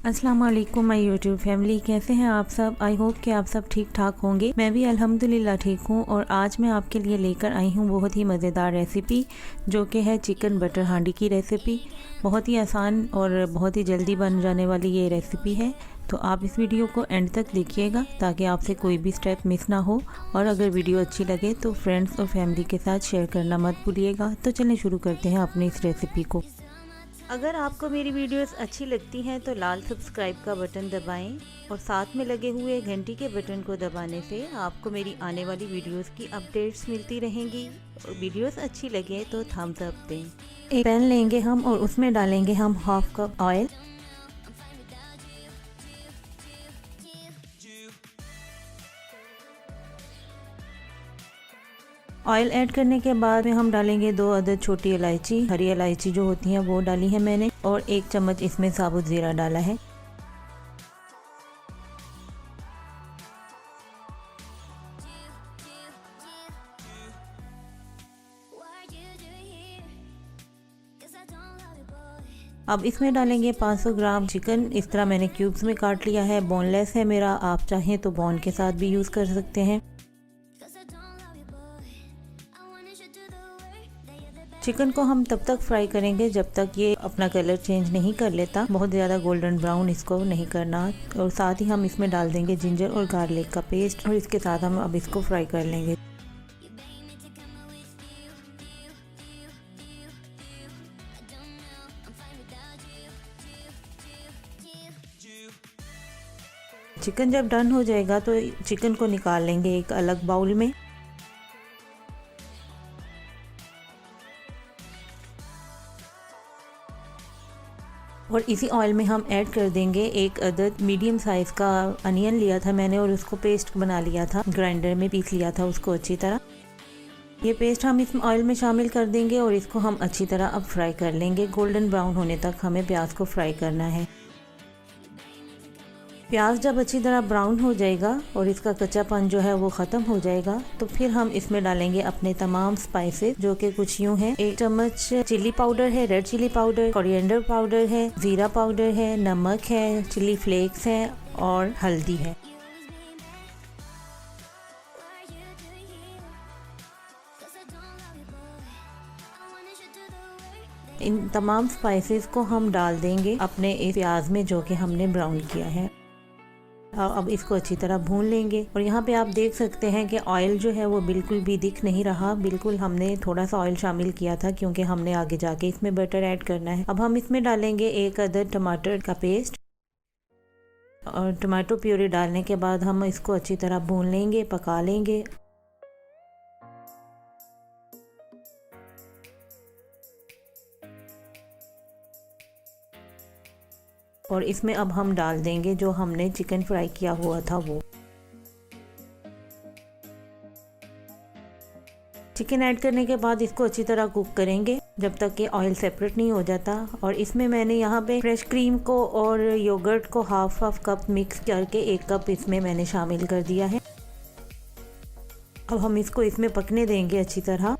अस्सलाम वालेकुम my YouTube family, कैसे हैं आप सब। आई होप कि आप सब ठीक ठाक होंगे। मैं भी अल्हम्दुलिल्लाह ठीक हूँ। और आज मैं आपके लिए लेकर आई हूँ बहुत ही मज़ेदार रेसिपी, जो कि है चिकन बटर हांडी की रेसिपी। बहुत ही आसान और बहुत ही जल्दी बन जाने वाली ये रेसिपी है। तो आप इस वीडियो को एंड तक देखिएगा ताकि आपसे कोई भी स्टेप मिस ना हो। और अगर वीडियो अच्छी लगे तो फ्रेंड्स और फैमिली के साथ शेयर करना मत भूलिएगा। तो चलें शुरू करते हैं अपनी इस रेसिपी को। अगर आपको मेरी वीडियोस अच्छी लगती हैं तो लाल सब्सक्राइब का बटन दबाएं और साथ में लगे हुए घंटी के बटन को दबाने से आपको मेरी आने वाली वीडियोस की अपडेट्स मिलती रहेंगी। और वीडियोस अच्छी लगे तो थम्स अप दें। एक पैन लेंगे हम और उसमें डालेंगे हम half cup oil. Oil add करने के बाद में हम डालेंगे 2 अदद छोटी इलायची, हरी इलायची जो होती हैं वो डाली है मैंने, और 1 चम्मच इसमें साबुत ज़ीरा डाला है। अब इसमें डालेंगे 500 ग्राम चिकन। इस तरह मैंने क्यूब्स में काट लिया है, बोनलेस है मेरा, आप चाहें तो बोन के साथ भी यूज़ कर सकते हैं। चिकन को हम तब तक फ्राई करेंगे जब तक ये अपना कलर चेंज नहीं कर लेता। बहुत ज़्यादा गोल्डन ब्राउन इसको नहीं करना। और साथ ही हम इसमें डाल देंगे जिंजर और गार्लिक का पेस्ट, और इसके साथ हम अब इसको फ्राई कर लेंगे। चिकन जब डन हो जाएगा तो चिकन को निकाल लेंगे एक अलग बाउल में। और इसी ऑयल में हम ऐड कर देंगे 1 अदद मीडियम साइज़ का अनियन लिया था मैंने, और उसको पेस्ट बना लिया था, ग्राइंडर में पीस लिया था उसको अच्छी तरह। ये पेस्ट हम इस ऑयल में शामिल कर देंगे और इसको हम अच्छी तरह अब फ्राई कर लेंगे। गोल्डन ब्राउन होने तक हमें प्याज को फ्राई करना है। प्याज जब अच्छी तरह ब्राउन हो जाएगा और इसका कच्चापन जो है वो ख़त्म हो जाएगा, तो फिर हम इसमें डालेंगे अपने तमाम स्पाइसेस, जो कि कुछ यूँ हैं। 1 चम्मच चिल्ली पाउडर है, red chilli powder, coriander powder है, ज़ीरा पाउडर है, नमक है, चिल्ली फ्लेक्स है और हल्दी है। इन तमाम स्पाइसेस को हम डाल देंगे अपने इस प्याज में जो कि हमने ब्राउन किया है। अब इसको अच्छी तरह भून लेंगे। और यहाँ पे आप देख सकते हैं कि ऑयल जो है वो बिल्कुल भी दिख नहीं रहा। बिल्कुल हमने थोड़ा सा ऑयल शामिल किया था क्योंकि हमने आगे जाके इसमें बटर ऐड करना है। अब हम इसमें डालेंगे 1 अदद टमाटर का पेस्ट, और टमाटो प्यूरी डालने के बाद हम इसको अच्छी तरह भून लेंगे, पका लेंगे। और इसमें अब हम डाल देंगे जो हमने चिकन फ्राई किया हुआ था वो। चिकन ऐड करने के बाद इसको अच्छी तरह कुक करेंगे जब तक कि ऑयल सेपरेट नहीं हो जाता। और इसमें मैंने यहाँ पे फ्रेश क्रीम को और योगर्ट को हाफ कप मिक्स करके 1 कप इसमें मैंने शामिल कर दिया है। अब हम इसको इसमें पकने देंगे अच्छी तरह।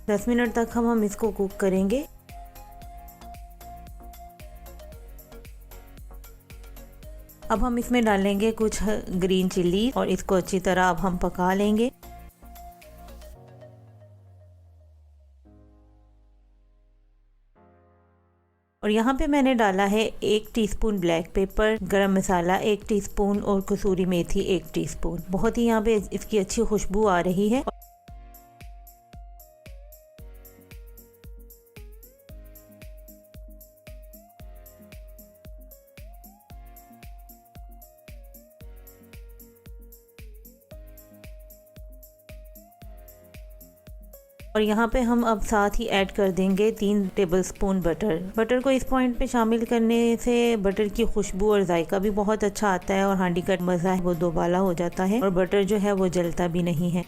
दस मिनट तक हम इसको कुक करेंगे। अब हम इसमें डालेंगे कुछ ग्रीन चिल्ली और इसको अच्छी तरह अब हम पका लेंगे। और यहाँ पे मैंने डाला है 1 टीस्पून ब्लैक पेपर, गरम मसाला 1 टीस्पून और कसूरी मेथी 1 टीस्पून। बहुत ही यहाँ पे इसकी अच्छी खुशबू आ रही है। और यहाँ पे हम अब साथ ही ऐड कर देंगे 3 टेबलस्पून बटर। बटर को इस पॉइंट पे शामिल करने से बटर की खुशबू और जायका भी बहुत अच्छा आता है और हांडी का मज़ा है वो दोबाला हो जाता है, और बटर जो है वो जलता भी नहीं है।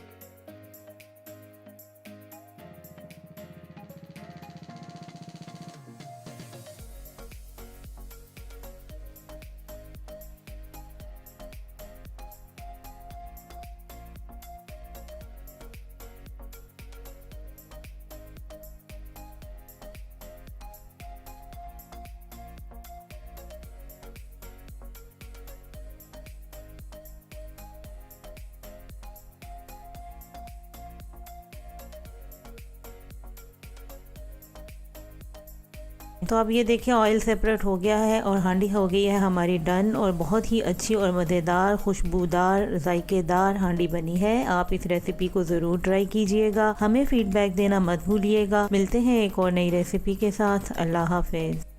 तो अब ये देखिए ऑयल सेपरेट हो गया है और हांडी हो गई है हमारी डन और बहुत ही अच्छी और मज़ेदार खुशबूदार जायकेदार हांडी बनी है। आप इस रेसिपी को ज़रूर ट्राई कीजिएगा, हमें फीडबैक देना मत भूलिएगा। मिलते हैं एक और नई रेसिपी के साथ। अल्लाह हाफिज़।